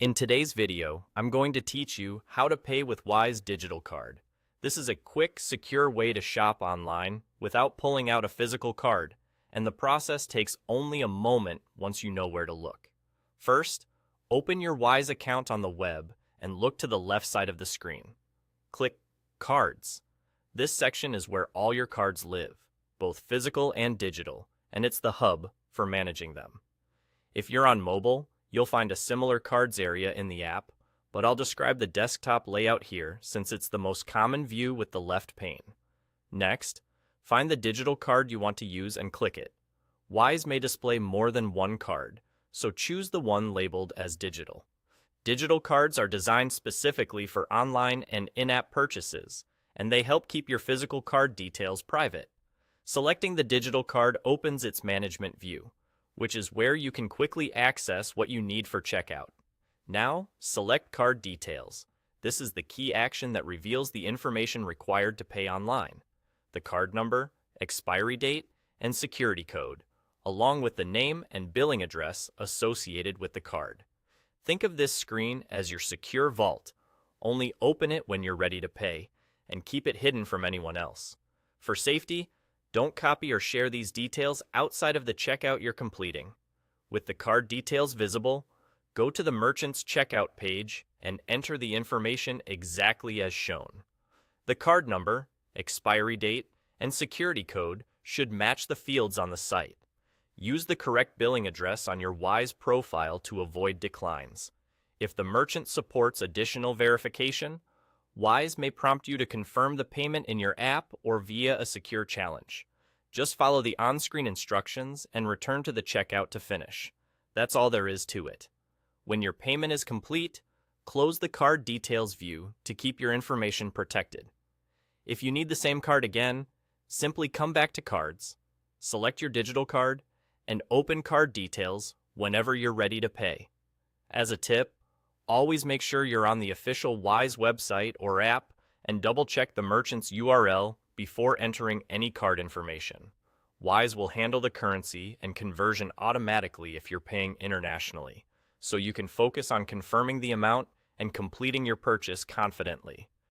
In today's video, I'm going to teach you how to pay with Wise Digital Card. This is a quick, secure way to shop online without pulling out a physical card, and the process takes only a moment once you know where to look. First, open your Wise account on the web and look to the left side of the screen. Click Cards. This section is where all your cards live, both physical and digital, and it's the hub for managing them. If you're on mobile, you'll find a similar cards area in the app, but I'll describe the desktop layout here since it's the most common view with the left pane. Next, find the digital card you want to use and click it. Wise may display more than one card, so choose the one labeled as digital. Digital cards are designed specifically for online and in-app purchases, and they help keep your physical card details private. Selecting the digital card opens its management view, which is where you can quickly access what you need for checkout. Now, select Card Details. This is the key action that reveals the information required to pay online: the card number, expiry date, and security code, along with the name and billing address associated with the card. Think of this screen as your secure vault. Only open it when you're ready to pay, and keep it hidden from anyone else. For safety, don't copy or share these details outside of the checkout you're completing. With the card details visible, go to the merchant's checkout page and enter the information exactly as shown. The card number, expiry date, and security code should match the fields on the site. Use the correct billing address on your Wise profile to avoid declines. If the merchant supports additional verification, Wise may prompt you to confirm the payment in your app or via a secure challenge. Just follow the on-screen instructions and return to the checkout to finish. That's all there is to it. When your payment is complete, close the card details view to keep your information protected. If you need the same card again, simply come back to Cards, select your digital card, and open Card Details whenever you're ready to pay. As a tip, always make sure you're on the official Wise website or app and double-check the merchant's URL before entering any card information. Wise will handle the currency and conversion automatically if you're paying internationally, so you can focus on confirming the amount and completing your purchase confidently.